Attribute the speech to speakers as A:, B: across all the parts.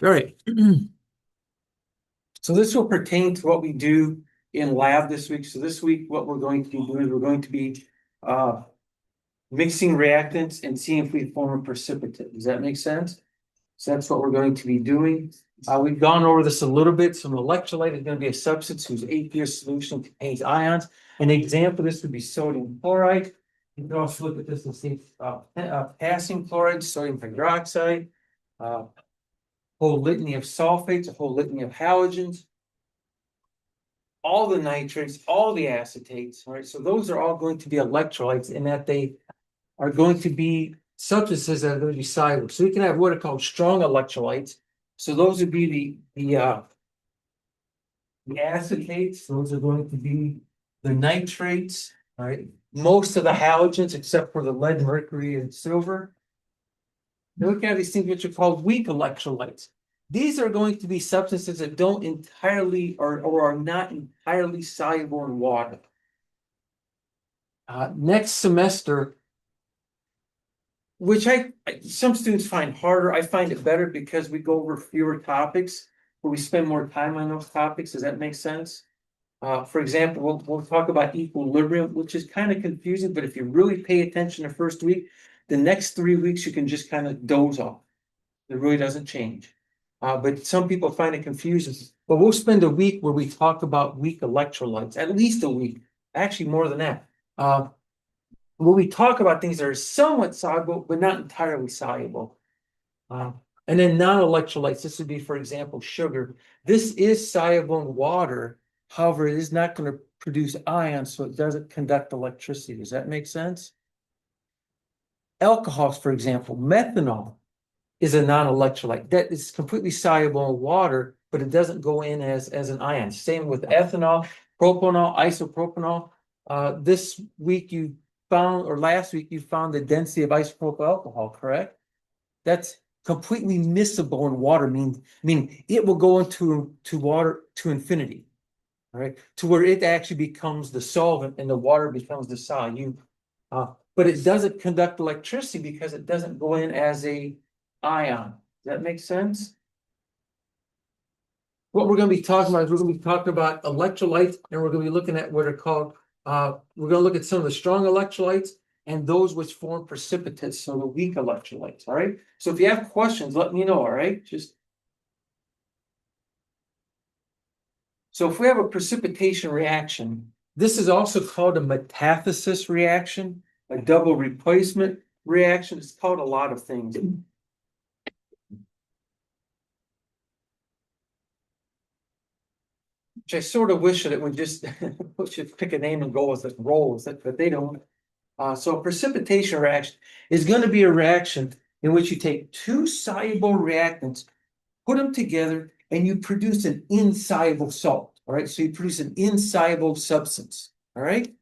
A: All right. So this will pertain to what we do in lab this week. So this week, what we're going to be doing is we're going to be mixing reactants and seeing if we form a precipitate. Does that make sense? So that's what we're going to be doing. We've gone over this a little bit. So an electrolyte is going to be a substance whose aqueous solution contains ions. An example of this would be sodium chloride. You can also look at this and see potassium chloride, sodium hydroxide, whole litany of sulfates, a whole litany of halogens, all the nitrates, all the acetates. All right, so those are all going to be electrolytes in that they are going to be substances that are going to be soluble. So we can have what are called strong electrolytes. So those would be the acetates. Those are going to be the nitrates. All right, most of the halogens except for the lead, mercury, and silver. Then we can have these things which are called weak electrolytes. These are going to be substances that don't entirely or are not entirely soluble in water. Next semester, which some students find harder, I find it better because we go over fewer topics, but we spend more time on those topics. Does that make sense? For example, we'll talk about equilibrium, which is kind of confusing, but if you really pay attention the first week, the next 3 weeks you can just kind of doze off. It really doesn't change. But some people find it confusing. But we'll spend a week where we talk about weak electrolytes, at least a week, actually more than that. Where we talk about things that are somewhat soluble, but not entirely soluble. And then non-electrolytes, this would be, for example, sugar. This is soluble in water. However, it is not going to produce ions, so it doesn't conduct electricity. Does that make sense? Alcohols, for example, methanol is a non-electrolyte that is completely soluble in water, but it doesn't go in as an ion. Same with ethanol, propanol, isopropanol. This week you found, or last week you found the density of isopropyl alcohol, correct? That's completely miscible in water, meaning it will go into water to infinity, all right, to where it actually becomes the solvent and the water becomes the solute. But it doesn't conduct electricity because it doesn't go in as a ion. Does that make sense? What we're going to be talking about is we're going to be talking about electrolytes, and we're going to be looking at what are called, we're going to look at some of the strong electrolytes and those which form precipitates, so the weak electrolytes, all right? So if you have questions, let me know, all right? So if we have a precipitation reaction, this is also called a metathesis reaction, a double replacement reaction. It's called a lot of things. Which I sort of wish that it would just pick a name and go with it, roll with it, but they don't. So a precipitation reaction is going to be a reaction in which you take two soluble reactants, put them together, and you produce an insoluble salt. All right, so you produce an insoluble substance. All right.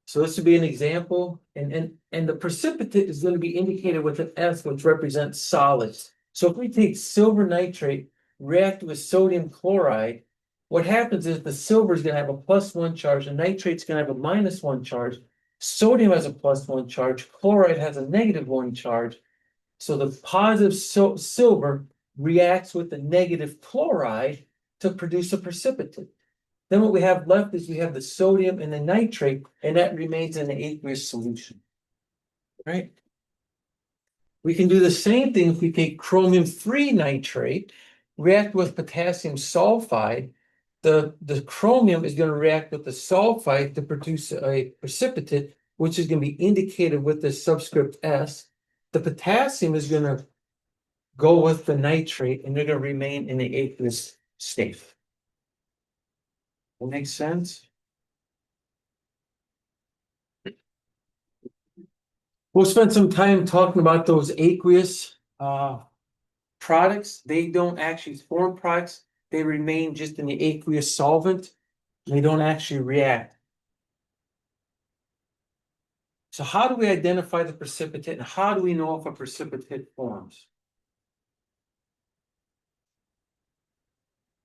A: So this would be an example, and the precipitate is going to be indicated with an S, which represents solids. So if we take silver nitrate, react with sodium chloride, what happens is the silver is going to have a +1 charge, the nitrate's going to have a -1 charge, sodium has a +1 charge, chloride has a -1 charge. So the positive silver reacts with the negative chloride to produce a precipitate. Then what we have left is we have the sodium and the nitrate, and that remains in the aqueous solution. Right? We can do the same thing if we take chromium-3 nitrate, react with potassium sulfide. The chromium is going to react with the sulfide to produce a precipitate, which is going to be indicated with the subscript S. The potassium is going to go with the nitrate, and they're going to remain in the aqueous state. That makes sense? We'll spend some time talking about those aqueous products. They don't actually form products. They remain just in the aqueous solvent. They don't actually react. So how do we identify the precipitate, and how do we know if a precipitate forms?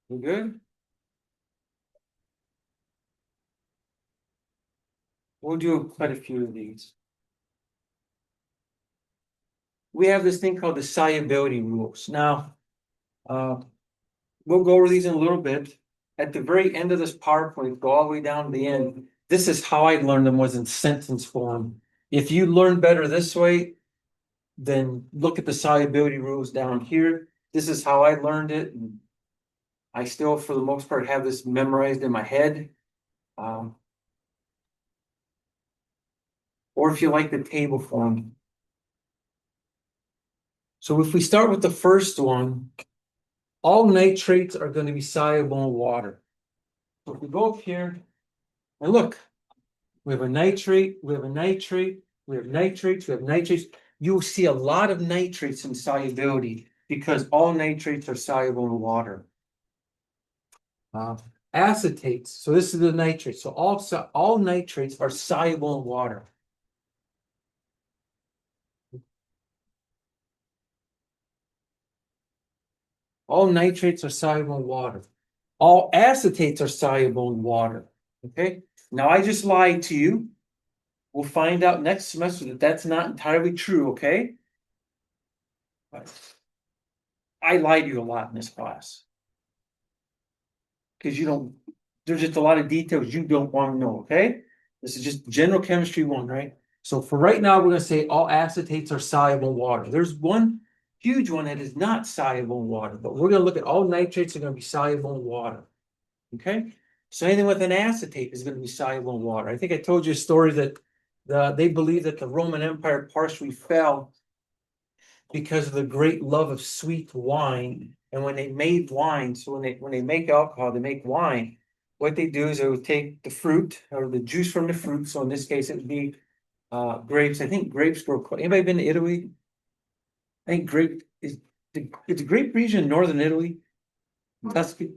A: You good? We'll do quite a few of these. we have this thing called the solubility rules. Now, we'll go over these in a little bit. At the very end of this PowerPoint, go all the way down to the end. This is how I learned them, was in sentence form. If you learn better this way, then look at the solubility rules down here. This is how I learned it. And I still, for the most part, have this memorized in my head. Or if you like the table form. So if we start with the first one, all nitrates are going to be soluble in water. So if we go up here and look, we have a nitrate, we have a nitrate, we have nitrates, we have nitrates. You'll see a lot of nitrates in solubility because all nitrates are soluble in water. Acetates, so this is the nitrates. So all nitrates are soluble in water. All nitrates are soluble in water. All acetates are soluble in water. Okay. Now I just lied to you. We'll find out next semester that that's not entirely true. Okay. I lied to you a lot in this class because there's just a lot of details you don't want to know. Okay. This is just general chemistry 1, right? So for right now, we're going to say all acetates are soluble in water. There's one huge one that is not soluble in water, but we're going to look at all nitrates are going to be soluble in water. Okay. So anything with an acetate is going to be soluble in water. I think I told you a story that they believe that the Roman Empire partially fell because of the great love of sweet wine. And when they made wine, so when they make alcohol, they make wine. What they do is they would take the fruit or the juice from the fruit. So in this case, it would be grapes. I think grapes grow. Anybody been to Italy? I think it's a grape region in northern Italy, Tuscany.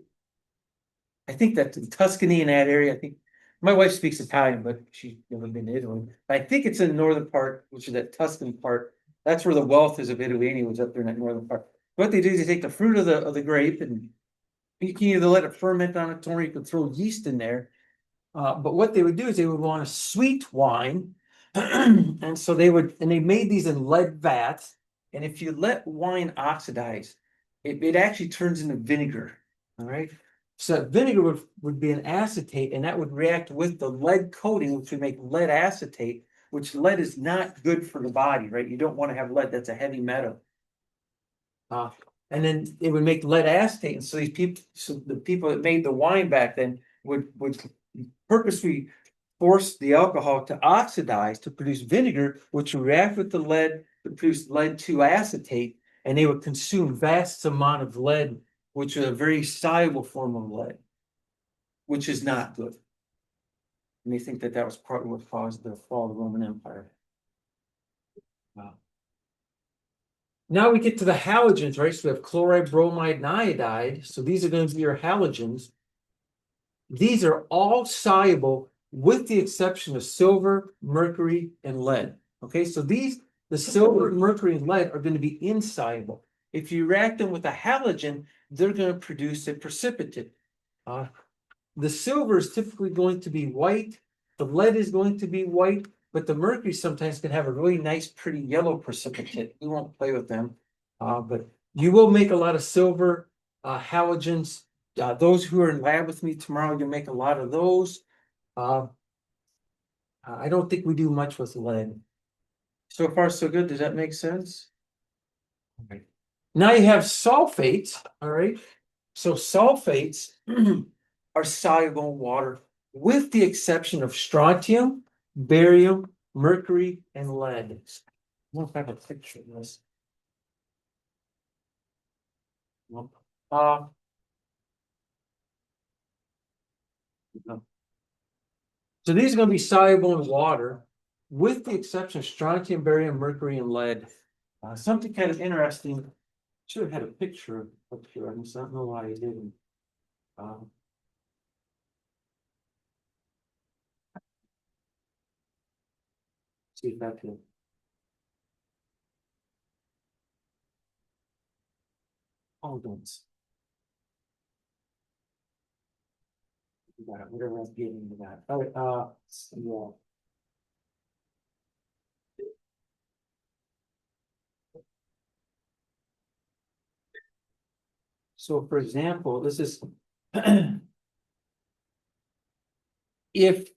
A: I think that's in Tuscany in that area. I think my wife speaks Italian, but she's never been to Italy. I think it's in the northern part, which is that Tuscan part. That's where the wealth is of Italy anyways, up there in that northern part. What they do is they take the fruit of the grape and you can either let it ferment on its own or you can throw yeast in there. But what they would do is they would want a sweet wine. And so they made these in lead vats. And if you let wine oxidize, it actually turns into vinegar. All right. So vinegar would be an acetate, and that would react with the lead coating, which would make lead acetate, which lead is not good for the body, right? You don't want to have lead, that's a heavy metal. And then it would make lead acetate. And so the people that made the wine back then would purposely force the alcohol to oxidize to produce vinegar, which would react with the lead to produce lead 2 acetate, and they would consume vast amount of lead, which is a very soluble form of lead, which is not good. And they think that that was partly what caused the fall of the Roman Empire. Wow. Now we get to the halogens, right? So we have chloride, bromide, and iodide. So these are going to be your halogens. These are all soluble with the exception of silver, mercury, and lead. Okay, so the silver, mercury, and lead are going to be insoluble. If you react them with a halogen, they're going to produce a precipitate. The silver is typically going to be white. The lead is going to be white, but the mercury sometimes can have a really nice, pretty yellow precipitate. We won't play with them, but you will make a lot of silver halogens. Those who are in lab with me tomorrow, you'll make a lot of those. I don't think we do much with lead. So far, so good. Does that make sense? Okay. Now you have sulfates, all right? So sulfates are soluble in water with the exception of strontium, barium, mercury, and lead. I don't know if I have a picture of this. No. So these are going to be soluble in water with the exception of strontium, barium, mercury, and lead. Something kind of interesting. Should have had a picture up here. I don't know why I didn't. See if that can. Oh, don't. Whatever I'm getting to that. All right. Yeah. So for example, this is if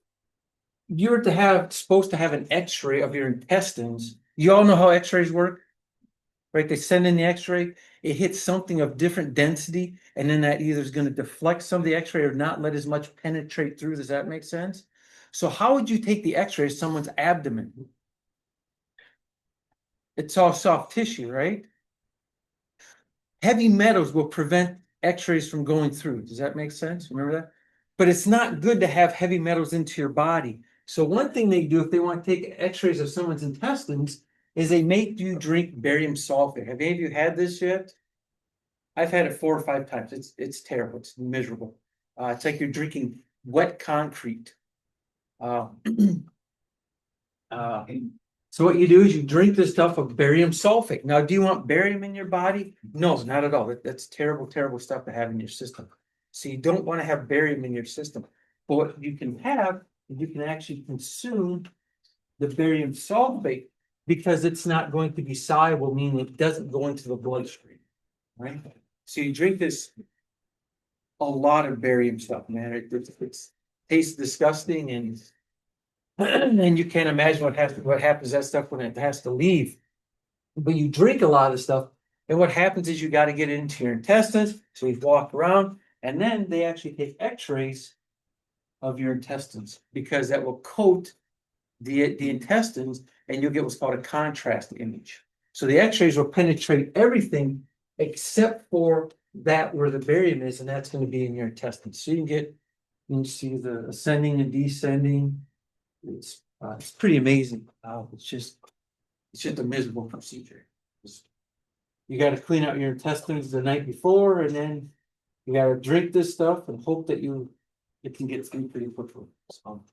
A: you're supposed to have an X-ray of your intestines, you all know how X-rays work, right? They send in the X-ray, it hits something of different density, and then that either is going to deflect some of the X-ray or not let as much penetrate through. Does that make sense? So how would you take the X-ray of someone's abdomen? It's all soft tissue, right? Heavy metals will prevent X-rays from going through. Does that make sense? Remember that? But it's not good to have heavy metals into your body. So one thing they do if they want to take X-rays of someone's intestines is they make you drink barium sulfate. Have any of you had this yet? I've had it 4 or 5 times. It's terrible. It's miserable. It's like you're drinking wet concrete. Uh, uh, so what you do is you drink this stuff of barium sulfate. Now, do you want barium in your body? No, not at all. That's terrible, terrible stuff to have in your system. So you don't want to have barium in your system. But what you can have, you can actually consume the barium sulfate because it's not going to be soluble, meaning it doesn't go into the bloodstream, right? So you drink this a lot of barium stuff, man. It tastes disgusting and you can't imagine what happens to that stuff when it has to leave. But you drink a lot of stuff, and what happens is you got to get it into your intestines. So you walk around, and then they actually take X-rays of your intestines because that will coat the intestines, and you'll get what's called a contrast image. So the X-rays will penetrate everything except for that where the barium is, and that's going to be in your intestines. So you can see the ascending and descending. It's pretty amazing. It's just a miserable procedure. You got to clean out your intestines the night before, and then you got to drink this stuff and hope that it can get through pretty quickly. So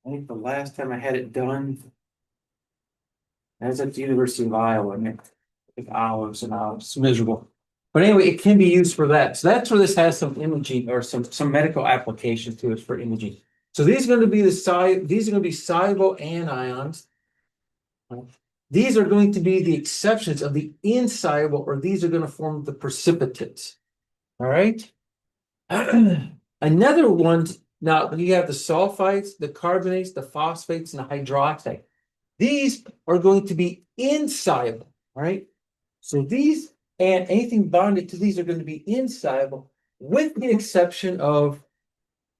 A: I think the last time I had it done, I was at the University of Iowa, and it took hours and hours. It's miserable. But anyway, it can be used for that. So that's where this has some imaging or some medical application to it for imaging. So these are going to be these are going to be soluble anions. These are going to be the exceptions of the insoluble, or these are going to form the precipitates. All right. Another one. Now you have the sulfites, the carbonates, the phosphates, and the hydroxide. These are going to be insoluble. All right. So these and anything bonded to these are going to be insoluble, with the exception of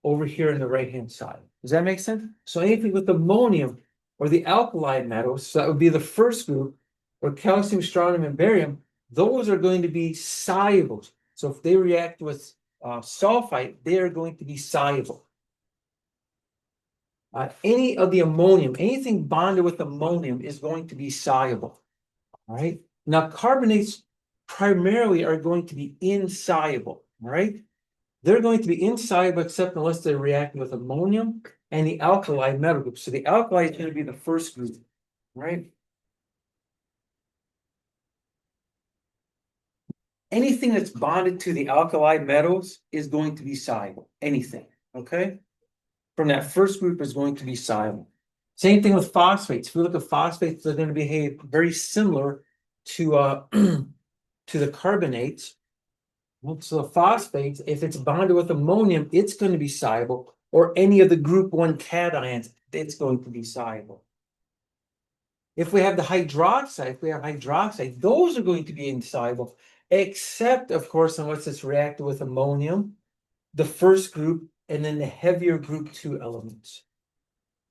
A: over here on the right-hand side. Does that make sense? So anything with ammonium or the alkali metals, so that would be the first group, or calcium, strontium, and barium, those are going to be soluble. So if they react with sulfite, they are going to be soluble. Any of the ammonium, anything bonded with ammonium is going to be soluble. All right. Now, carbonates primarily are going to be insoluble. All right. They're going to be insoluble except unless they react with ammonium and the alkali metal group. So the alkali is going to be the first group, right? Anything that's bonded to the alkali metals is going to be soluble. Anything, okay? From that first group is going to be soluble. Same thing with phosphates. If we look at phosphates, they're going to behave very similar to to the carbonates. So the phosphates, if it's bonded with ammonium, it's going to be soluble, or any of the group 1 cations, it's going to be soluble. If we have hydroxide, those are going to be insoluble, except, of course, unless it's reacted with ammonium, the first group, and then the heavier group 2 elements.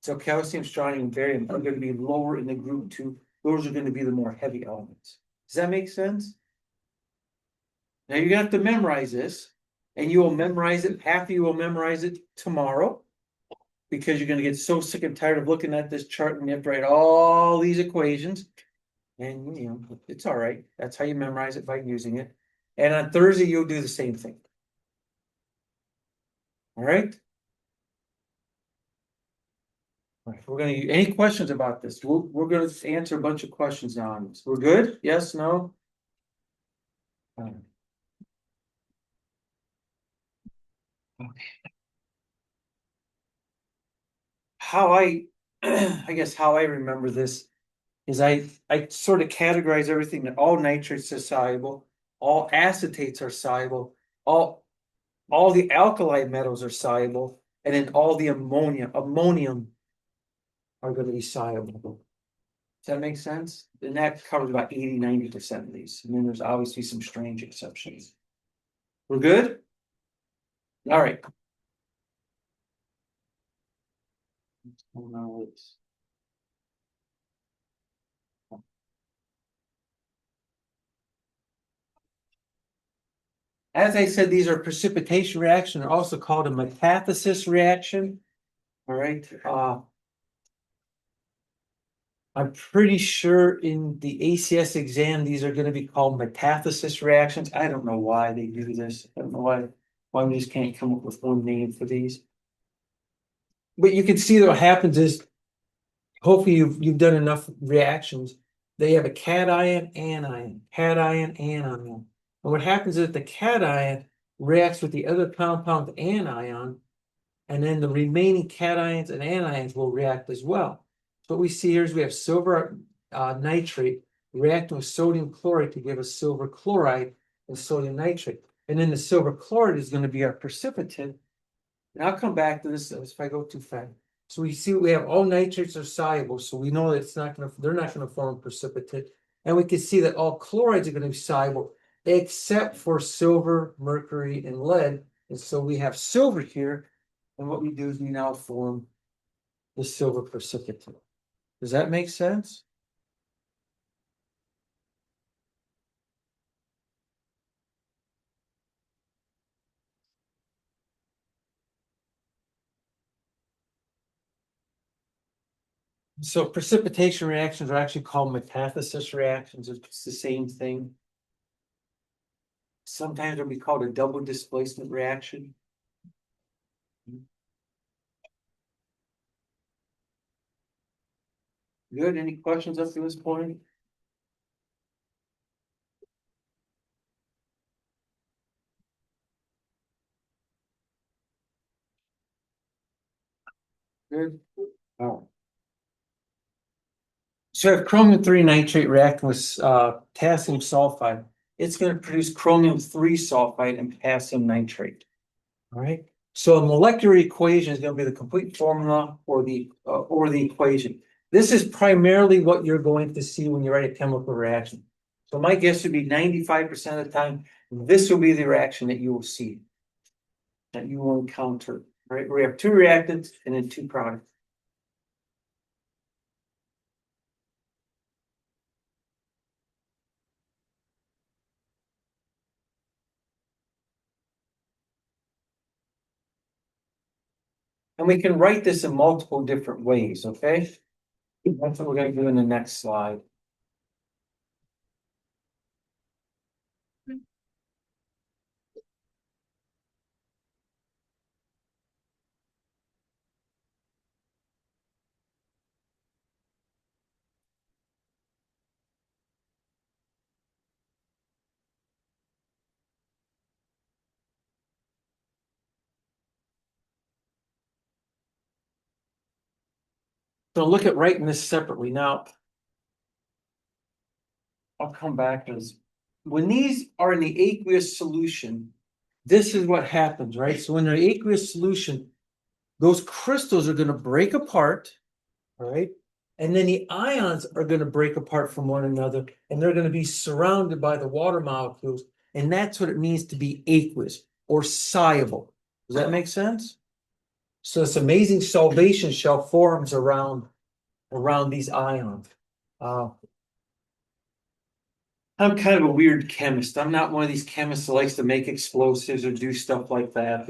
A: So calcium, strontium, and barium are going to be lower in the group 2. Those are going to be the more heavy elements. Does that make sense? Now you're going to have to memorize this, and you will memorize it. Half of you will memorize it tomorrow, because you're going to get so sick and tired of looking at this chart and you have to write all these equations. And, it's all right. That's how you memorize it, by using it. And on Thursday, you'll do the same thing. All right? All right, we're going to, any questions about this? We're going to answer a bunch of questions now on this. We're good? Yes, no? Okay. How I guess how I remember this is I sort of categorize everything that all nitrates are soluble, all acetates are soluble, all the alkali metals are soluble, and then all the ammonium are going to be soluble. Does that make sense? And that covers about 80–90% of these. And then there's obviously some strange exceptions. We're good? All right. As I said, these are precipitation reactions. They're also called a metathesis reaction. All right. I'm pretty sure in the ACS exam, these are going to be called metathesis reactions. I don't know why they do this. I don't know why we just can't come up with one name for these. But you can see that what happens is, hopefully you've done enough reactions. They have a cation, anion, cation, anion. And what happens is the cation reacts with the other compound anion, and then the remaining cations and anions will react as well. So what we see here is we have silver nitrate reacting with sodium chloride to give us silver chloride and sodium nitrate. And then the silver chloride is going to be our precipitant. And I'll come back to this if I go too fast. So we see we have all nitrates are soluble, so we know that they're not going to form a precipitate. And we can see that all chlorides are going to be soluble, except for silver, mercury, and lead. And so we have silver here. And what we do is we now form the silver precipitate. Does that make sense? So precipitation reactions are actually called metathesis reactions. It's the same thing. Sometimes it'll be called a double displacement reaction. Good. Any questions up to this point? Good. Oh. So if chromium-3 nitrate reacting with potassium sulfide, it's going to produce chromium-3 sulfide and potassium nitrate. All right. So a molecular equation is going to be the complete formula or the equation. This is primarily what you're going to see when you write a chemical reaction. So my guess would be 95% of the time, this will be the reaction that you will see, that you will encounter. Right? We have two reactants and then two products. And we can write this in multiple different ways, okay? That's what we're going to do in the next slide. So look at writing this separately. Now, I'll come back to this. When these are in the aqueous solution, this is what happens, right? So when they're in aqueous solution, those crystals are going to break apart, all right? And then the ions are going to break apart from one another, and they're going to be surrounded by the water molecules. And that's what it means to be aqueous or soluble. Does that make sense? So this amazing solvation shell forms around these ions. I'm kind of a weird chemist. I'm not one of these chemists that likes to make explosives or do stuff like that.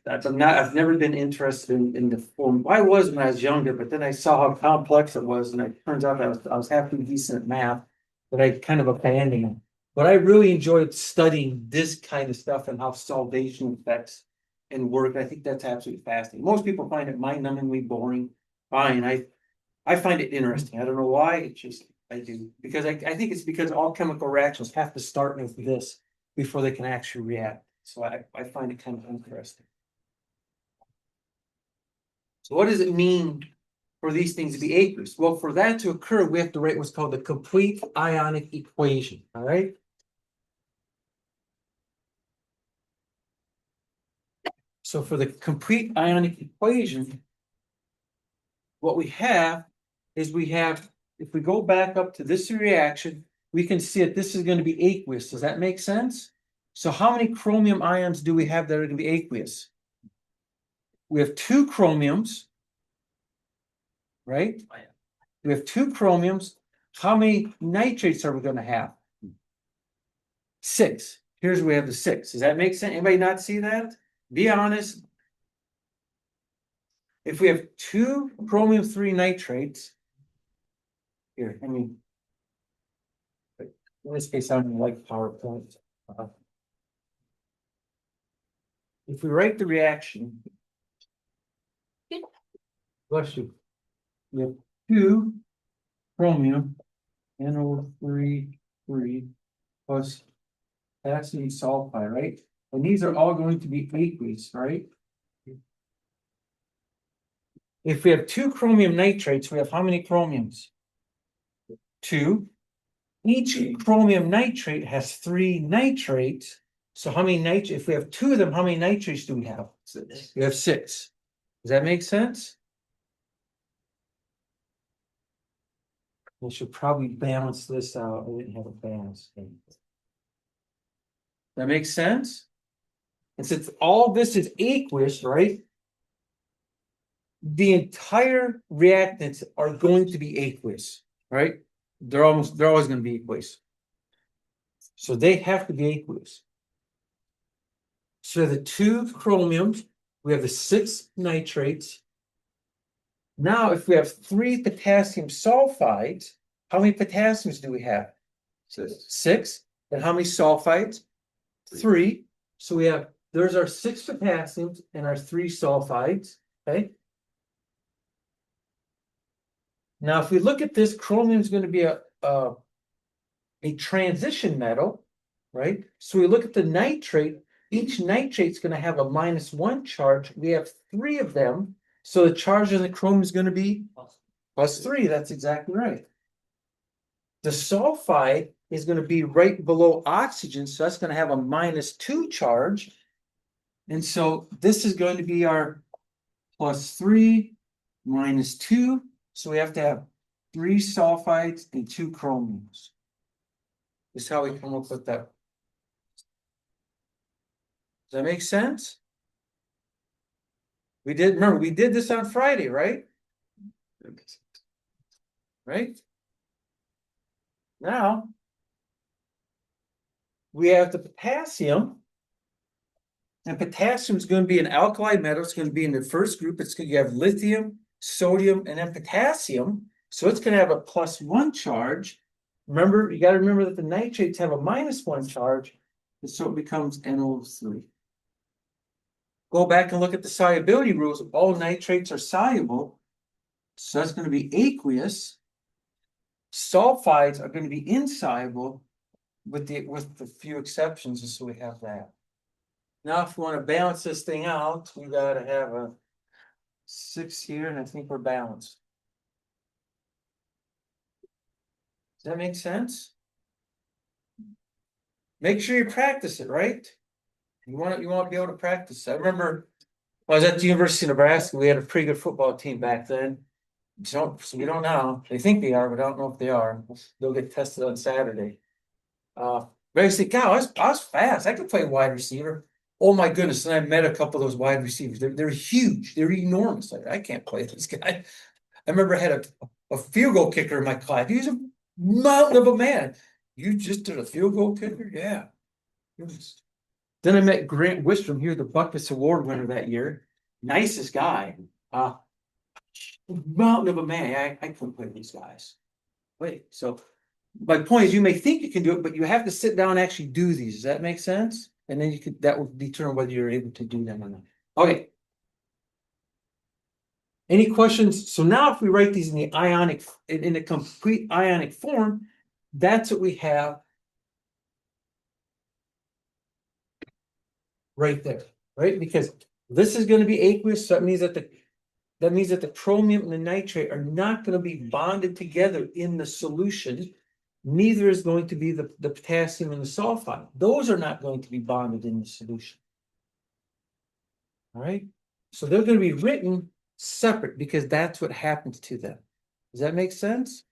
A: I've never been interested in the form. I was when I was younger, but then I saw how complex it was, and it turns out I was half decent at math, but I kind of abandoned it. But I really enjoyed studying this kind of stuff and how solvation affects and work. I think that's absolutely fascinating. Most people find it mind-numbingly boring. Fine, I find it interesting. I don't know why. It's just I do because I think it's because all chemical reactions have to start with this before they can actually react. So I find it kind of interesting. So what does it mean for these things to be aqueous? Well, for that to occur, we have to write what's called the complete ionic equation. All right. So for the complete ionic equation, what we have is if we go back up to this reaction, we can see that this is going to be aqueous. Does that make sense? So how many chromium ions do we have that are going to be aqueous? We have 2 chromiums, right? We have 2 chromiums. How many nitrates are we going to have? 6. Here's where we have the 6. Does that make sense? Anybody not see that? Be honest. If we have 2 chromium-3 nitrates, here, I mean, in this case, I don't like PowerPoint. If we write the reaction, bless you, we have 2 chromium NO3 plus potassium sulfide, right? And these are all going to be aqueous, right? If we have 2 chromium nitrates, we have how many chromiums? 2. Each chromium nitrate has 3 nitrates. So how many nitrates? If we have 2 of them, how many nitrates do we have? 6. We have 6. Does that make sense? We should probably balance this out. I didn't have a balance. That makes sense? And since all this is aqueous, right? The entire reactants are going to be aqueous, right? They're always going to be aqueous. So they have to be aqueous. So the 2 chromiums, we have the 6 nitrates. Now, if we have 3 potassium sulfides, how many potassiums do we have? 6. And how many sulfides? 3. So there's our 6 potassiums and our 3 sulfides, okay? Now, if we look at this, chromium is going to be a transition metal, right? So we look at the nitrate. Each nitrate is going to have a -1 charge. We have 3 of them. So the charge of the chromium is going to be +3. That's exactly right. The sulfide is going to be right below oxygen. So that's going to have a -2 charge. And so this is going to be our +3 -2. So we have to have 3 sulfides and 2 chromiums. This is how we come up with that. Does that make sense? Remember, we did this on Friday, right? Right? Now, we have the potassium. And potassium is going to be an alkali metal. It's going to be in the first group. You have lithium, sodium, and then potassium. So it's going to have a +1 charge. Remember, you got to remember that the nitrates have a -1 charge. And so it becomes NO3. Go back and look at the solubility rules. All nitrates are soluble. So that's going to be aqueous. Sulfides are going to be insoluble with the few exceptions. And so we have that. Now, if we want to balance this thing out, we got to have a 6 here, and I think we're balanced. Does that make sense? Make sure you practice it, right? You want to be able to practice. I remember when I was at the University of Nebraska, we had a pretty good football team back then. So we don't know. They think they are, but I don't know if they are. They'll get tested on Saturday. Basically, God, I was fast. I could play wide receiver. Oh my goodness! And I met a couple of those wide receivers. They're huge. They're enormous. I can't play this guy. I remember I had a field goal kicker in my class. He was a mountain of a man. You just did a field goal kicker? Yeah. Then I met Grant Wistrom here, the Buckus Award winner that year. Nicest guy. Mountain of a man. I couldn't play these guys. Wait, so my point is you may think you can do it, but you have to sit down and actually do these. Does that make sense? And then that will determine whether you're able to do them or not. Okay. Any questions? So now if we write these in the complete ionic form, that's what we have right there, right? Because this is going to be aqueous, so that means that the chromium and the nitrate are not going to be bonded together in the solution. Neither is going to be the potassium and the sulfide. Those are not going to be bonded in the solution. All right. So they're going to be written separate because that's what happens to them. Does that make sense?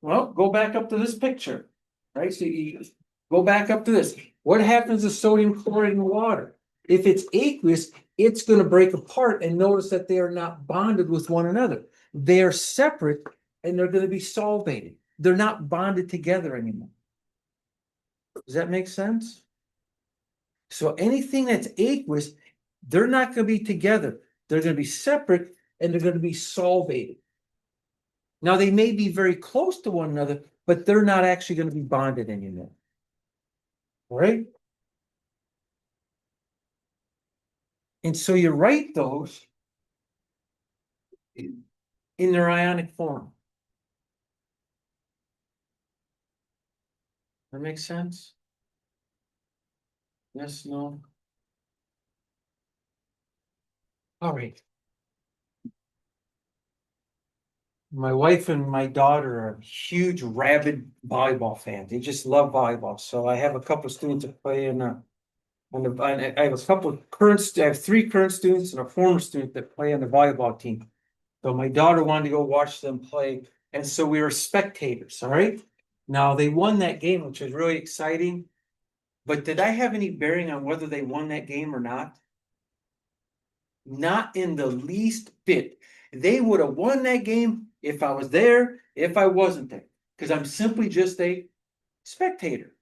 A: Well, go back up to this picture, right? So you go back up to this. What happens to sodium chloride in water? If it's aqueous, it's going to break apart, and notice that they are not bonded with one another. They are separate and they're going to be solvated. They're not bonded together anymore. Does that make sense? So anything that's aqueous, they're not going to be together. They're going to be separate and they're going to be solvated. Now, they may be very close to one another, but they're not actually going to be bonded anymore. All right? And so you write those in their ionic form. That makes sense? Yes, no? All right. My wife and my daughter are huge, rabid volleyball fans. They just love volleyball. So I have a couple of students that play I have a couple of I have 3 current students and a former student that play on the volleyball team. So my daughter wanted to go watch them play, and so we were spectators. All right. Now they won that game, which was really exciting. But did I have any bearing on whether they won that game or not? Not in the least bit. They would have won that game if I was there, if I wasn't there, because I'm simply just a spectator.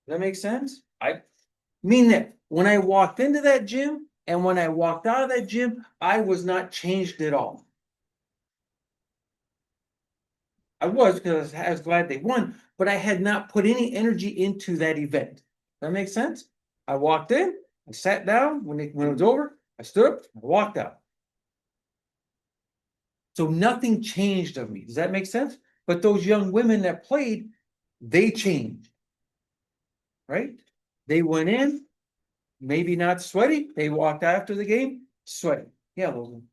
A: Does that make sense? I mean that when I walked into that gym and when I walked out of that gym, I was not changed at all. I was because I was glad they won, but I had not put any energy into that event. That makes sense? I walked in, I sat down when it was over, I stood up, I walked out. So nothing changed of me. Does that make sense? But those young women that played, they changed. Right? They went in, maybe not sweaty. They walked out after the game, sweaty. Yeah, Logan.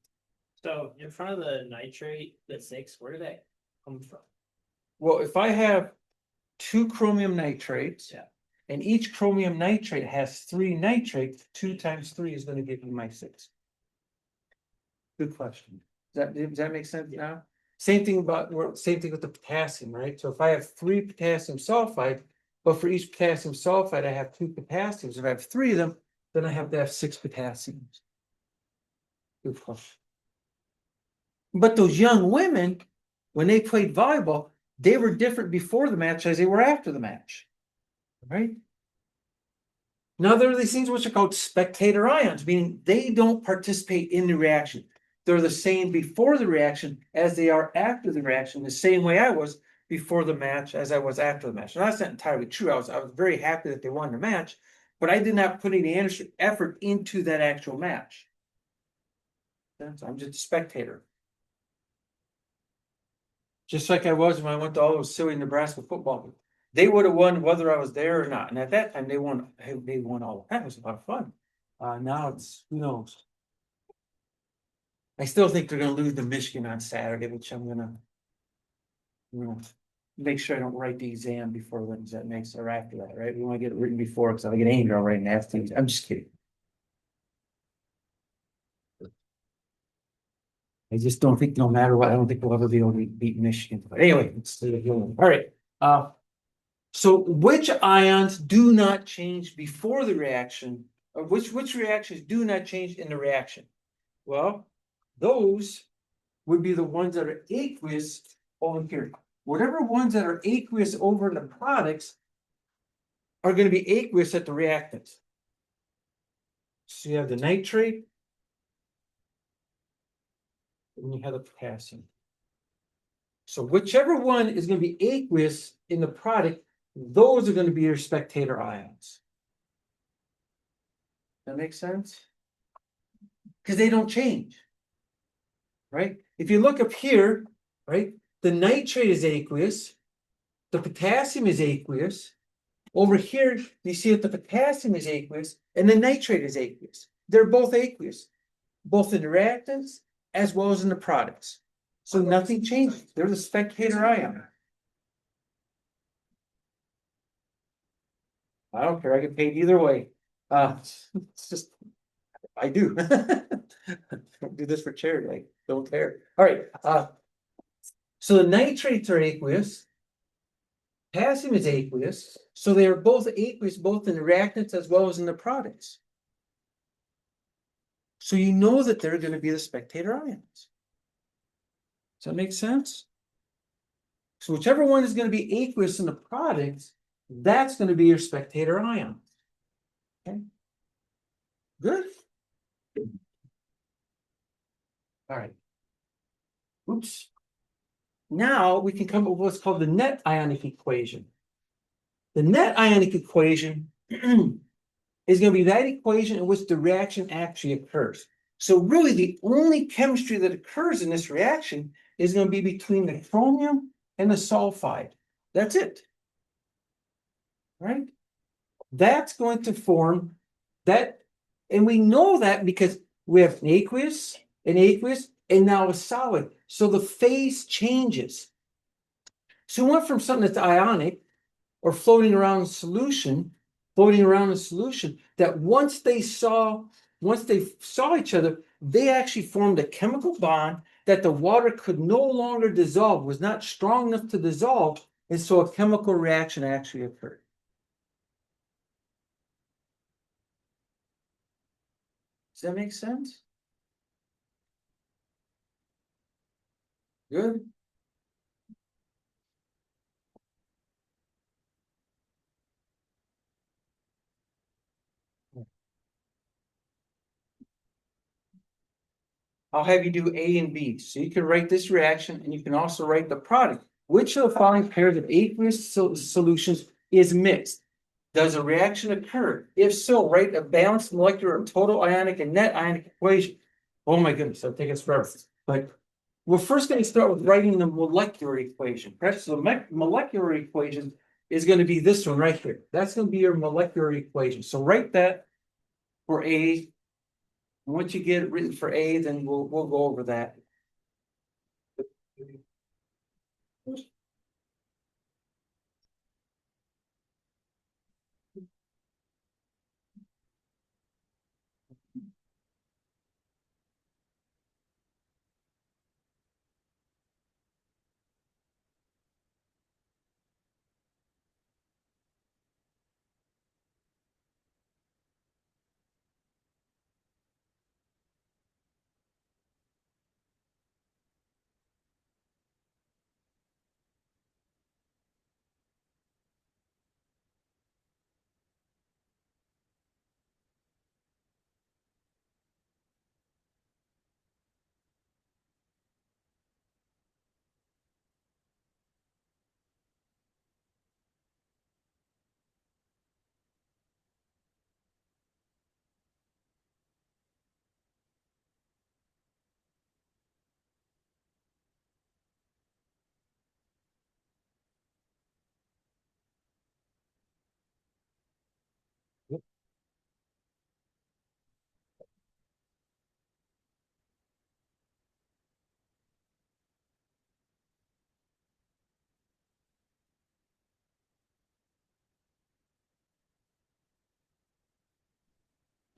B: So in front of the nitrate, the 6, where did that come from?
A: Well, if I have 2 chromium nitrates,
B: Yeah.
A: and each chromium nitrate has 3 nitrates, 2 times 3 is going to give me my 6. Good question. Does that make sense now? Same thing with the potassium, right? So if I have 3 potassium sulfide, but for each potassium sulfide, I have 2 potassiums. If I have 3 of them, then I have to have 6 potassiums. Good question. But those young women, when they played volleyball, they were different before the match as they were after the match. Right? Now, there are these things which are called spectator ions, meaning they don't participate in the reaction. They're the same before the reaction as they are after the reaction, the same way I was before the match as I was after the match. Now, that's not entirely true. I was very happy that they won the match, but I did not put any effort into that actual match. So I'm just a spectator. Just like I was when I went to all those silly Nebraska football games. They would have won whether I was there or not. And at that time, they won all. That was a lot of fun. Now it's, who knows? I still think they're going to lose to Michigan on Saturday, which I'm going to, make sure I don't write the exam before then. That makes or after that, right? We want to get it written before because I get angry already and after. I'm just kidding. I just don't think, no matter what, I don't think we'll ever be able to beat Michigan. But anyway, all right. So which ions do not change before the reaction, or which reactions do not change in the reaction? Well, those would be the ones that are aqueous over here. Whatever ones that are aqueous over in the products are going to be aqueous at the reactants. So you have the nitrate, and you have the potassium. So whichever one is going to be aqueous in the product, those are going to be your spectator ions. That makes sense? Because they don't change. Right? If you look up here, right, the nitrate is aqueous, the potassium is aqueous. Over here, you see that the potassium is aqueous and the nitrate is aqueous. They're both aqueous, both in the reactants as well as in the products. So nothing changes. They're the spectator ion. I don't care. I get paid either way. It's just, I do. Don't do this for charity. I don't care. All right. So the nitrates are aqueous. Potassium is aqueous. So they are both aqueous, both in the reactants as well as in the products. So you know that they're going to be the spectator ions. Does that make sense? So whichever one is going to be aqueous in the products, that's going to be your spectator ion. Okay. Good. All right. Oops. Now we can come up with what's called the net ionic equation. The net ionic equation is going to be that equation in which the reaction actually occurs. So really the only chemistry that occurs in this reaction is going to be between the chromium and the sulfide. That's it. Right? That's going to form that, and we know that because we have an aqueous, and now a solid. So the phase changes. So we went from something that's ionic or floating around in solution, that once they saw each other, they actually formed a chemical bond that the water could no longer dissolve, was not strong enough to dissolve, and so a chemical reaction actually occurred. Does that make sense? Good. I'll have you do A and B. So you can write this reaction and you can also write the product. Which of the following pairs of aqueous solutions is mixed? Does a reaction occur? If so, write a balanced molecular total ionic and net ionic equation. Oh my goodness, that'll take us forever. But we're first going to start with writing the molecular equation. Perhaps the molecular equation is going to be this one right here. That's going to be your molecular equation. So write that for A. Once you get it written for A, then we'll go over that.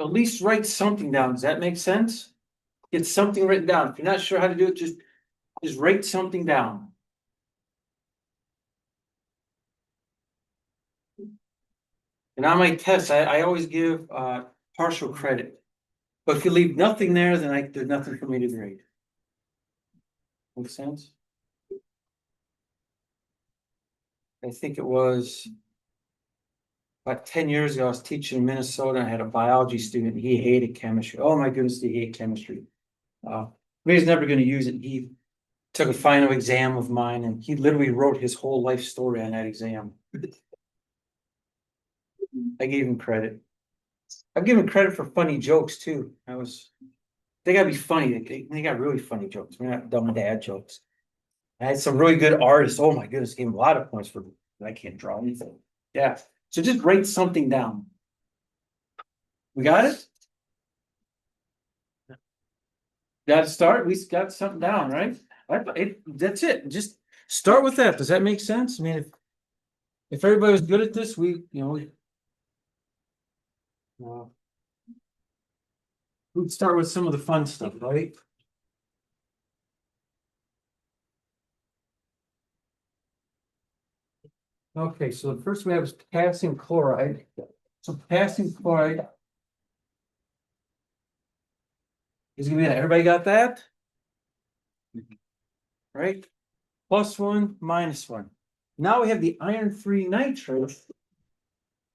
A: At least write something down. Does that make sense? Get something written down. If you're not sure how to do it, just write something down. And on my tests, I always give partial credit. But if you leave nothing there, then there's nothing for me to grade. Make sense? I think it was about 10 years ago, I was teaching in Minnesota. I had a biology student. He hated chemistry. Oh my goodness, he hated chemistry. But he's never going to use it. He took a final exam of mine and he literally wrote his whole life story on that exam. I gave him credit. I've given credit for funny jokes too. They gotta be funny. They got really funny jokes. We're not dumb dad jokes. I had some really good artists. Oh my goodness, gave him a lot of points for. I can't draw anything. Yeah. So just write something down. We got it? Got to start. We got something down, right? That's it. Just start with that. Does that make sense? I mean, if everybody was good at this, Let's start with some of the fun stuff, right? Okay, so the first we have is potassium chloride. So potassium chloride is gonna be that. Everybody got that? Right? +1, -1. Now we have the iron-3 nitrate.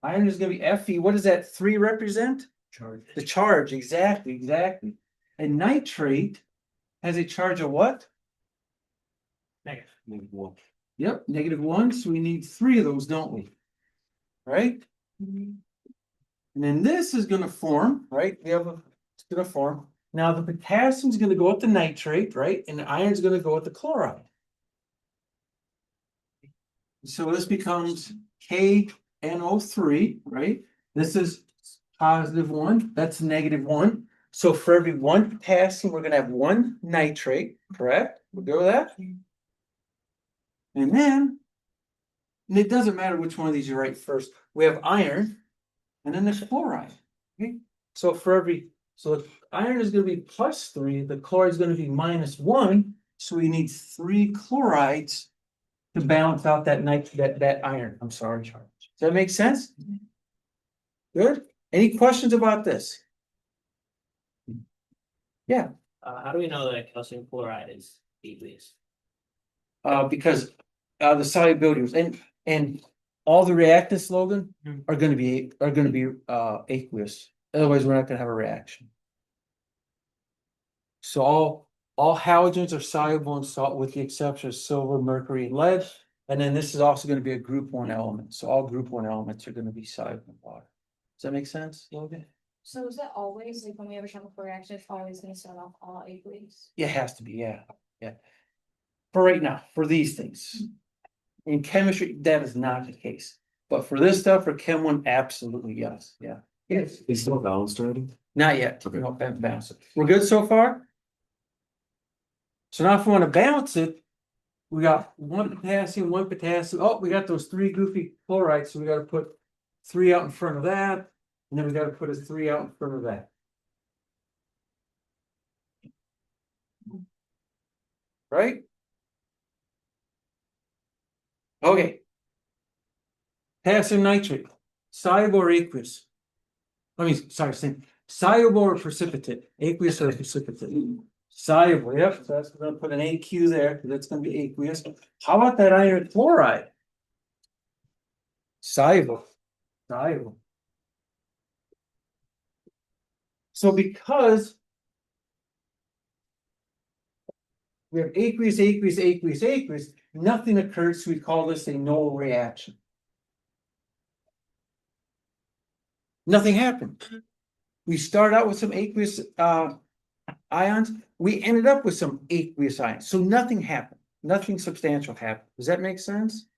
A: Iron is gonna be Fe. What does that 3 represent?
B: Charge.
A: The charge, exactly. And nitrate has a charge of what?
B: Negative.
A: -1. Yep, -1. So we need 3 of those, don't we? Right? And then this is gonna form, right? It's gonna form. Now the potassium is gonna go with the nitrate, right? And the iron is gonna go with the chloride. So this becomes KNO3, right? This is +1, that's -1. So for every 1 potassium, we're gonna have 1 nitrate, correct? We'll go with that. And then, and it doesn't matter which one of these you write first. We have iron, and then there's chloride. Okay? So for every, so the iron is gonna be +3, the chloride is gonna be -1. So we need 3 chlorides to balance out that that iron. I'm sorry, Charles. Does that make sense? Good. Any questions about this? Yeah,
B: How do we know that calcium chloride is aqueous?
A: because the solubility was, and all the reactants, Logan, are gonna be aqueous. Otherwise, we're not gonna have a reaction. So all halogens are soluble in salt with the exception of silver, mercury, and lead. And then this is also gonna be a group 1 element. So all group 1 elements are gonna be soluble in water. Does that make sense, Logan?
C: So is that always, like, when we have a chemical reaction, it's always gonna start off all aqueous?
A: Yeah, it has to be, yeah. For right now, for these things. In chemistry, that is not the case. But for this stuff, for Chem 1, absolutely, yes, yeah. Yes.
D: It's still balanced already?
A: Not yet.
D: Okay.
A: No, haven't balanced it. We're good so far? So now if we want to balance it, we got 1 potassium, 1 potassium. Oh, we got those 3 goofy chlorides, so we gotta put 3 out in front of that, and then we gotta put a 3 out in front of that. Right? Okay. Potassium nitrate, soluble or aqueous? Soluble or precipitate, aqueous or precipitate? Soluble, yep, so that's gonna put an AQ there, because that's gonna be aqueous. How about that iron chloride? Soluble. So because we have aqueous, nothing occurs, so we call this a no reaction. Nothing happened. We started out with some aqueous ions, we ended up with some aqueous ions, so nothing happened, nothing substantial happened. Does that make sense?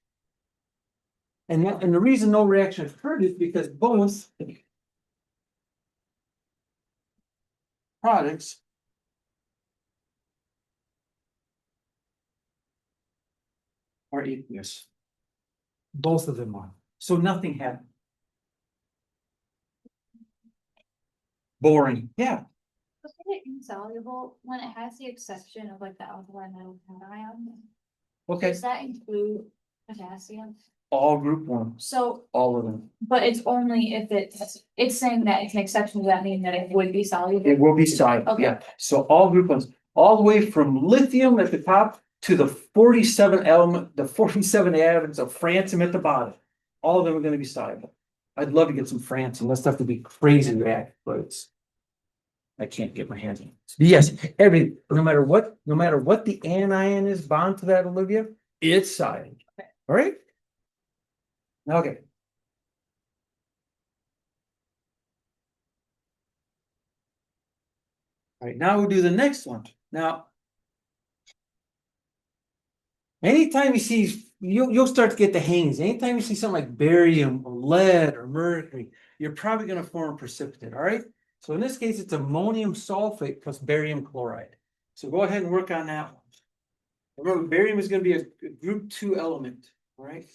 A: And the reason no reaction occurred is because both products are aqueous. Both of them are. So nothing happened. Boring. Yeah.
C: Was it insoluble when it has the exception of, like, the alkaline metal cation?
A: Okay.
C: Does that include potassium?
A: All group 1,
C: So,
A: all of them.
C: but it's only if it's saying that it's an exception, does that mean that it would be soluble?
A: It will be soluble,
C: Okay.
A: yeah. So all group 1s, all the way from lithium at the top to the 47 atoms of francium at the bottom. All of them are gonna be soluble. I'd love to get some francium, that stuff to be crazy reactive, but I can't get my hands on it. Yes, no matter what the anion is bound to that, Olivia, it's soluble.
C: Okay.
A: All right? Okay. All right, now we'll do the next one. Now, anytime you see, you'll start to get the hangs. Anytime you see something like barium or lead or mercury, you're probably going to form a precipitate. All right. So in this case, it's ammonium sulfate plus barium chloride. So go ahead and work on that one. Remember, barium is going to be a group 2 element. All right.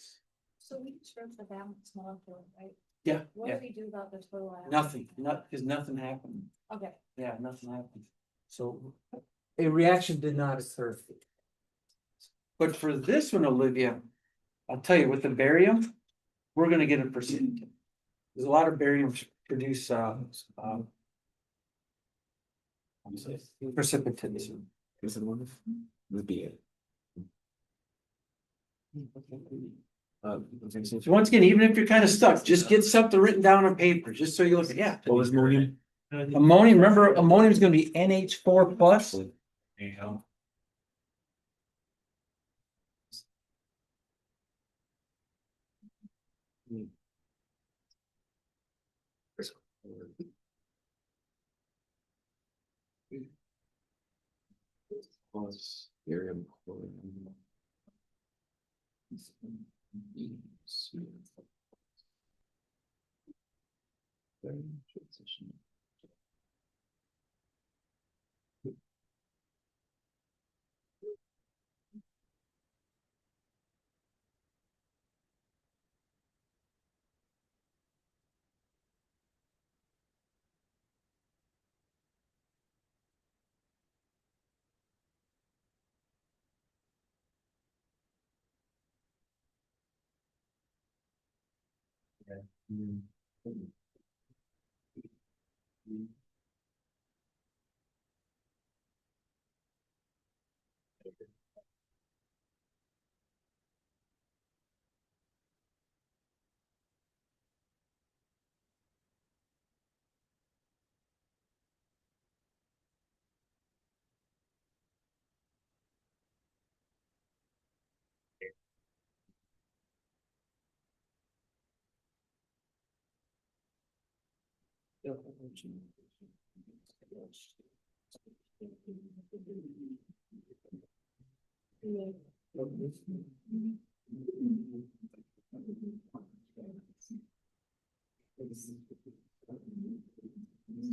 C: So we just wrote the balance molecule, right?
A: Yeah,
C: What
A: yeah,
C: do we do about the total ion?
A: nothing, because nothing happened.
C: Okay,
A: Yeah, nothing happened. So a reaction did not occur. But for this one, Olivia, I'll tell you, with the barium, we're gonna get a precipitate. There's a lot of barium produce precipitates.
D: Is it one of the B?
A: So once again, even if you're kind of stuck, just get something written down on paper, just so you look at, yeah.
D: What was ammonium?
A: Ammonium, remember, ammonium is gonna be NH4 plus.
D: Plus barium chloride.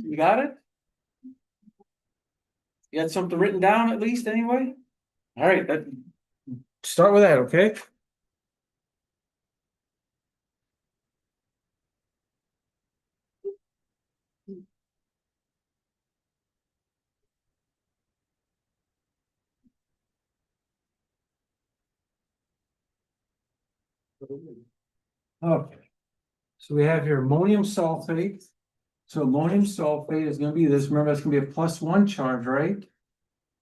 A: You got it? You got something written down at least anyway? All right, start with that, okay? Okay. So we have here ammonium sulfate. So ammonium sulfate is gonna be this, remember, that's gonna be a +1 charge, right?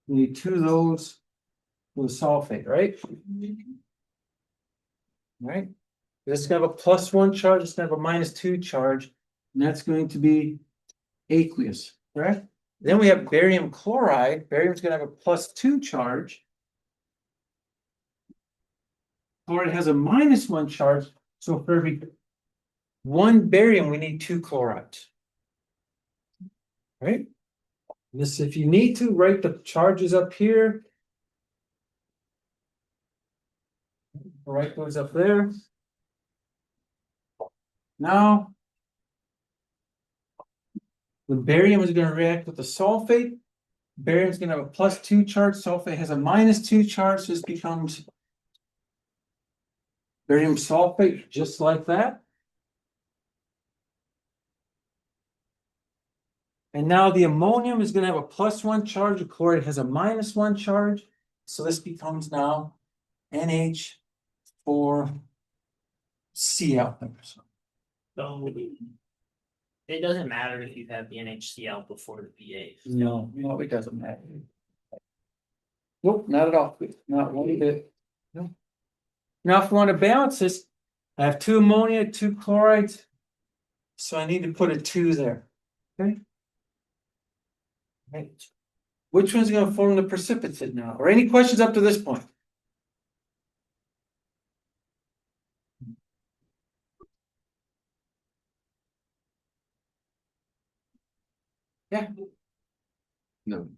A: We need 2 of those with sulfate, right? Right? This is gonna have a +1 charge, it's gonna have a -2 charge, and that's going to be aqueous, correct? Then we have barium chloride, barium's gonna have a +2 charge. Chloride has a -1 charge, so for every 1 barium, we need 2 chlorides. Right? This, if you need to, write the charges up here. Write those up there. Now, the barium is going to react with the sulfate. Barium is going to have a +2 charge. Sulfate has a -2 charge. This becomes barium sulfate, just like that. And now the ammonium is going to have a +1 charge. The chloride has a -1 charge. So this becomes now NH4Cl.
B: So it doesn't matter if you have the NHCl before the BA.
A: No, it doesn't matter. Nope, not at all. Not one bit. No. Now, if we want to balance this, I have 2 ammonia, 2 chlorides. So I need to put a 2 there. Okay. Right. Which one's going to form the precipitate now? Or any questions up to this point? Yeah.
D: No,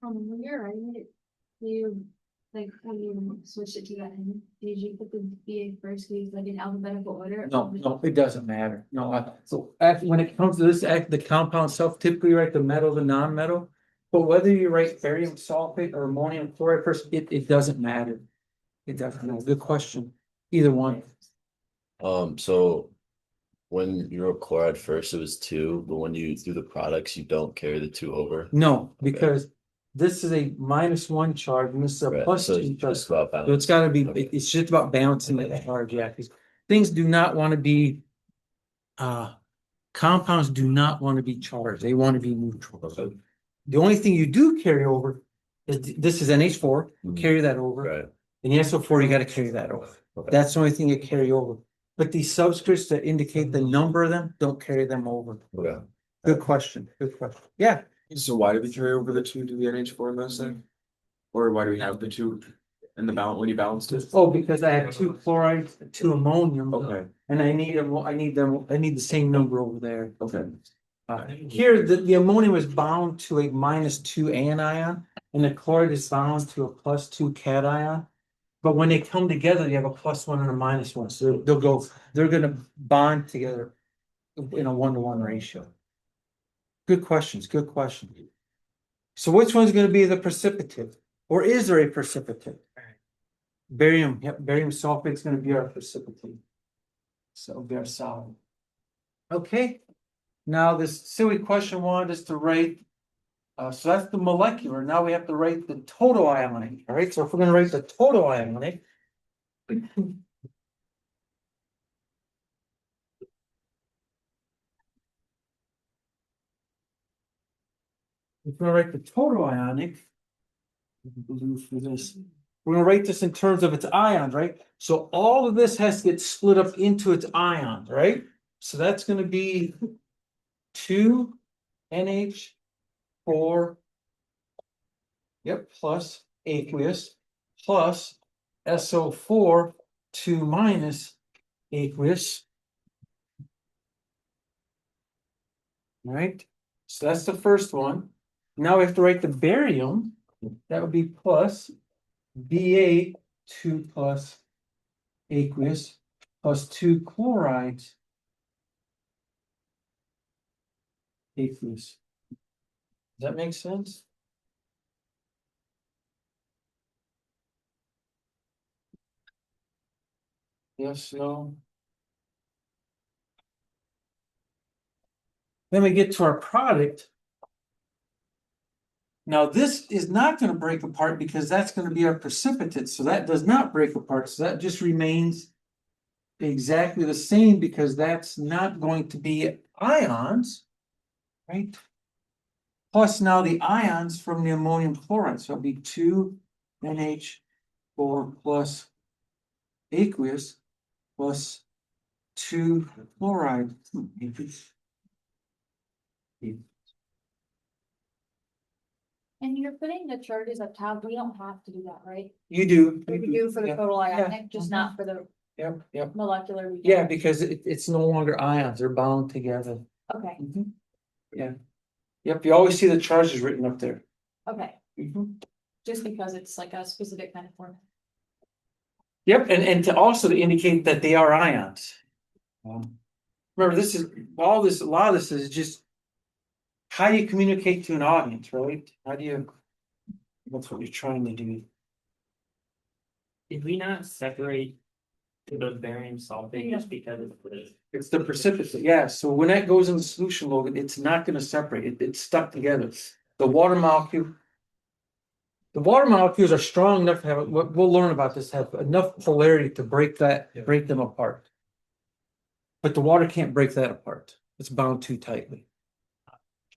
C: when you're writing it, do you, like, when you switch it to that end, did you put the BA first, like in alphabetical order?
A: No, it doesn't matter. No, so when it comes to this, the compound itself, typically write the metal, the non-metal. But whether you write barium sulfate or ammonium chloride first, it doesn't matter. It doesn't matter. Good question. Either one.
D: so
E: When you wrote chloride first, it was 2, but when you do the products, you don't carry the 2 over.
A: No, because this is a -1 charge and this is a
E: Right,
A: plus
E: so
A: 2
E: it's
A: charge.
E: just about
A: So it's
E: balance.
A: gotta be,
E: Okay.
A: it's just about balancing the charge, yeah, 'cause things do not want to be, compounds do not want to be charged, they want to be neutral. So the only thing you do carry over is, this is NH4, you
E: Mhm.
A: carry that over.
E: Right.
A: And the SO4, you gotta carry that over.
E: Okay.
A: That's the only thing you carry over. But these subscripts that indicate the number of them, don't carry them over.
E: Okay.
A: Good question, good question. Yeah,
D: So why do we carry over the 2 to the NH4 in those things? Or why do we have the 2 in the balance when you balanced it?
A: oh, because I have 2 chlorides, 2 ammonium.
D: Okay,
A: And I need them, I need the same number over there.
D: okay.
A: Here, the ammonium is bound to a -2 anion, and the chloride is bound to a +2 cation. But when they come together, you have a +1 and a -1, so they're gonna bond together in a 1-to-1 ratio. Good questions, good question. So which one's gonna be the precipitate? Or is there a precipitate? Barium, yep, barium sulfate's gonna be our precipitate. So it'll be our solid. Okay, now this silly question wanted us to write. So that's the molecular. Now we have to write the total ionic. All right, so if we're gonna write the total ionic. If we're gonna write the total ionic. Blue for this. We're gonna write this in terms of its ions, right? So all of this has to get split up into its ions, right? So that's gonna be 2 NH4. Yep, plus aqueous plus SO4 2 minus aqueous. All right, so that's the first one. Now we have to write the barium. That would be plus Ba 2 plus aqueous plus 2 chlorides aqueous. Does that make sense? Yes, no. Then we get to our product. Now, this is not going to break apart because that's going to be our precipitate. So that does not break apart. So that just remains exactly the same because that's not going to be ions, right? Plus now the ions from the ammonium chloride. So it'll be 2 NH4 plus aqueous plus 2 chloride.
C: And you're putting the charges up top, we don't have to do that, right?
A: You do.
C: We do for the
A: Yeah.
C: total
A: Yeah.
C: ionic, just not for the
A: Yep, yep.
C: molecular. we
A: Yeah,
C: don't.
A: because it's no longer ions, they're bound together.
C: Okay,
A: Yeah. Yep, you always see the charges written up there.
C: okay, just because it's like a specific kind of format.
A: Yep, and to also to indicate that they are ions. Remember, this is a lot of this is just how you communicate to an audience, right? How do you, that's what you're trying to do.
B: Did we not separate the barium sulfate just because of the?
A: It's the precipitate, yeah, so when that goes in the solution, Logan, it's not gonna separate, it's stuck together. The water molecule. The water molecules are strong enough to have, we'll learn about this, have enough polarity to break them apart. But the water can't break that apart, it's bound too tightly.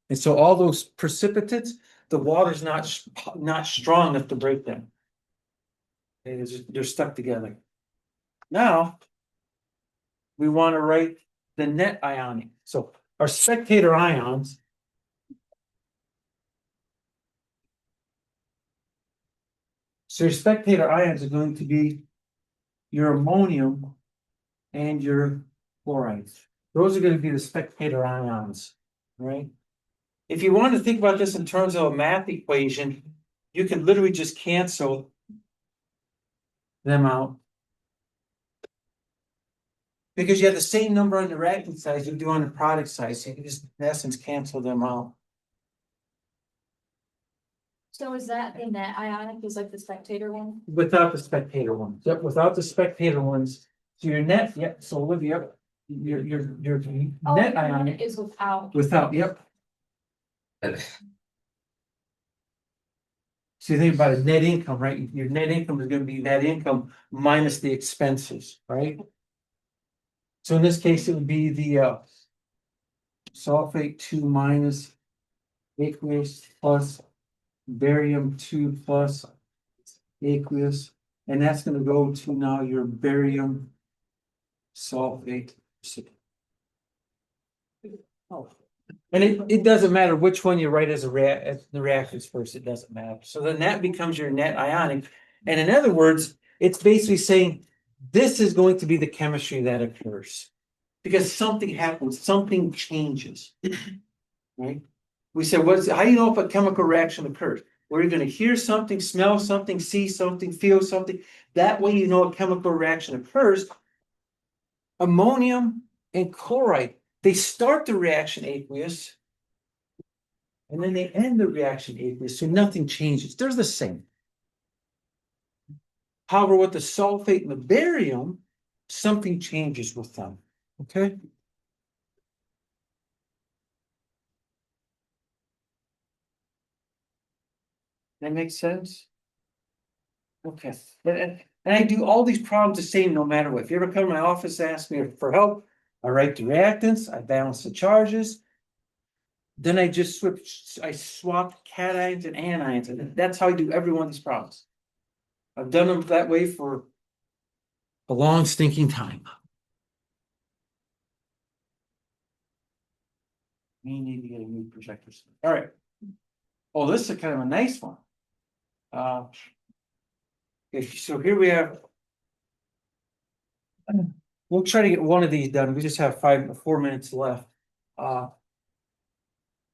A: And so all those precipitates, the water's not strong enough to break them. They're stuck together. Now. We want to write the net ionic. So our spectator ions. So your spectator ions are going to be your ammonium and your chlorides. Those are going to be the spectator ions, right? If you want to think about this in terms of a math equation, you can literally just cancel them out. Because you have the same number on the reactant side you do on the product side, so you can just in essence cancel them out.
C: So is that the net ionic is like the spectator one?
A: Without the spectator ones. Yep, without the spectator ones. So your net, yep, so Olivia, your
C: Oh,
A: net
C: the one
A: ionic
C: is without.
A: without, yep. So you think about a net income, right? Your net income is gonna be net income minus the expenses, right? So in this case, it would be the sulfate 2 minus aqueous plus barium 2 plus aqueous, and that's gonna go to now your barium sulfate. Oh. And it doesn't matter which one you write as as the reactants first, it doesn't matter. So then that becomes your net ionic. And in other words, it's basically saying this is going to be the chemistry that occurs. Because something happens, something changes. Right? We said, how do you know if a chemical reaction occurs? Well, you're going to hear something, smell something, see something, feel something. That way you know a chemical reaction occurs. Ammonium and chloride, they start the reaction aqueous, and then they end the reaction aqueous, so nothing changes. They're the same. However, with the sulfate and the barium, something changes with them. Okay? That makes sense? Okay. And I do all these problems the same no matter what. If you ever come to my office, ask me for help, I write the reactants, I balance the charges. Then I just swap cations and anions, and that's how I do every one of these problems. I've done them that way for a long stinking time. We need to get a new projector. All right. Oh, this is kind of a nice one. Okay, so here we have. We'll try to get one of these done. We just have 4 minutes left. And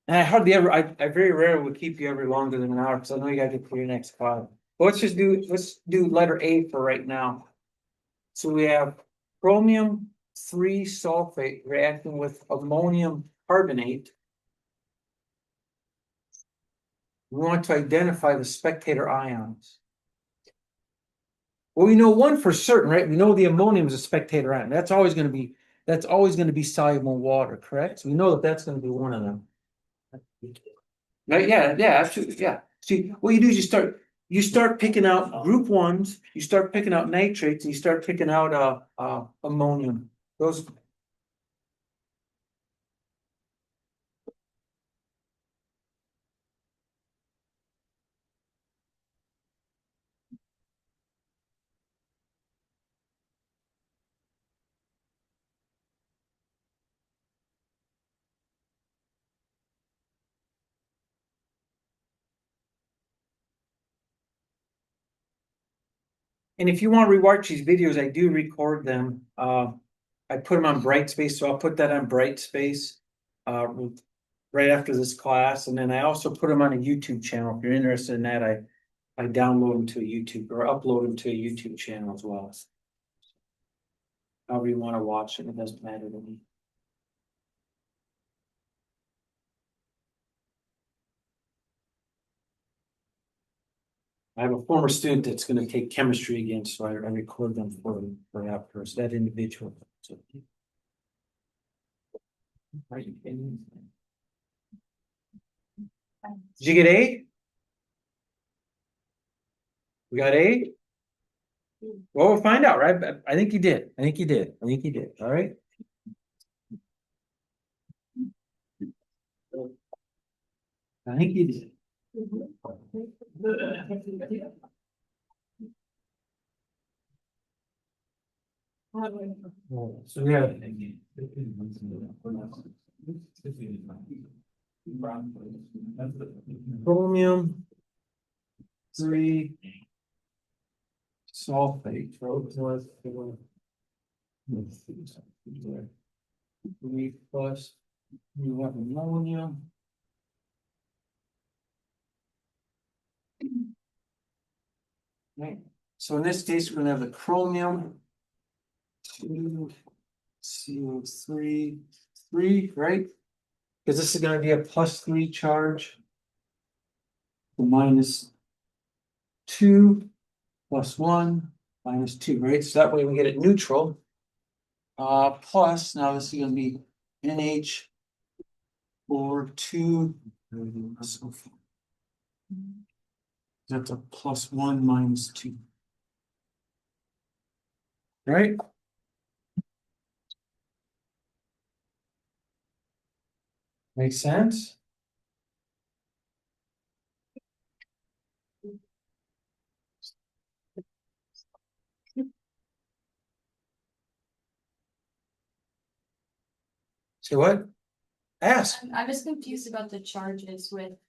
A: I hardly ever, I very rarely would keep you ever longer than an hour because I know you gotta get to your next file. But let's do letter A for right now. So we have chromium 3 sulfate reacting with ammonium carbonate. We want to identify the spectator ions. Well, we know one for certain, right? We know the ammonium is a spectator ion. That's always going to be soluble in water, correct? So we know that that's going to be one of them. Right? Yeah, absolutely. Yeah. See, what you do is you start picking out group ones, you start picking out nitrates, and you start picking out ammonium. Those. And if you want to rewatch these videos, I do record them. I put them on Brightspace, so I'll put that on Brightspace right after this class. And then I also put them on a YouTube channel. If you're interested in that, I download them to a YouTube or upload them to a YouTube channel as well. However you want to watch it, it doesn't matter to me. I have a former student that's going to take chemistry again, so I record them for that person, that individual. So, did you get A? We got A? Well, we'll find out, right? I think you did. I think you did. All right. I think you did. So we have chromium 3 sulfate. 3 plus you have ammonium. Right. So in this case, we're gonna have the chromium 2 CO3 3, right? Because this is gonna be a +3 charge. The -2 +1 -2, right? So that way we get it neutral.
F: Plus, now this is gonna be NH. Or two. So that's a +1 -2. Right?
A: Makes sense? So what? Ask.
C: I'm just confused about the charges with,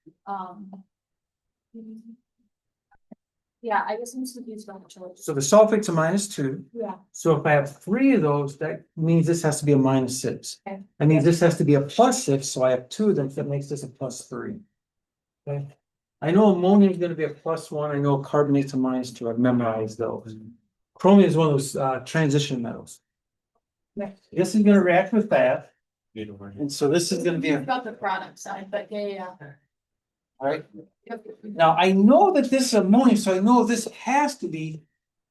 C: yeah, I guess I'm just confused about the charges.
A: So the sulfate's a -2.
C: Yeah.
A: So if I have 3 of those, that means this has to be a -6.
C: Okay.
A: That means this has to be a +6, so I have 2 of them, that makes this a +3. Okay. I know ammonium is gonna be a +1, I know carbonate's a -2, I've memorized those. Chromium is one of those transition metals. This is gonna react with that, and so this is gonna be a,
C: About the product side, but yeah.
A: right? Now, I know that this is ammonium, so I know this has to be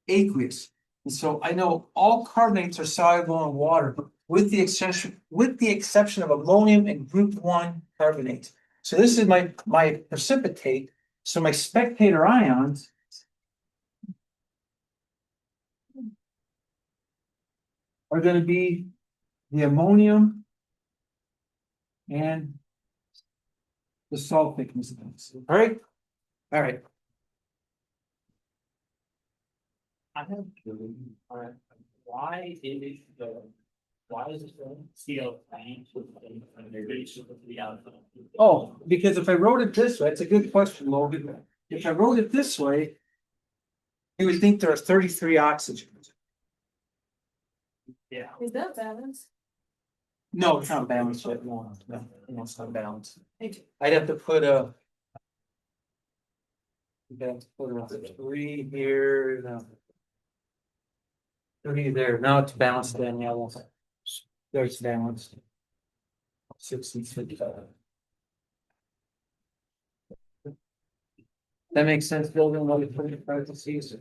A: aqueous. And so I know all carbonates are soluble in water, with the exception of ammonium and group 1 carbonates. So this is my precipitate, so my spectator ions are gonna be the ammonium and the sulfate constituents. All right? All right.
B: I have, why is it why is it CO tank with the outside?
A: Oh, because if I wrote it this way, it's a good question, Logan. If I wrote it this way, you would think there are 33 oxygens.
B: Yeah.
C: Is that balanced?
A: No, it's not balanced yet. No, it's not balanced.
C: Thank you.
A: I'd have to put a. You'd have to put a 3 here. No. 3 there. Now it's balanced then. Yeah, there's balanced. 66. That makes sense, building what we put in parentheses.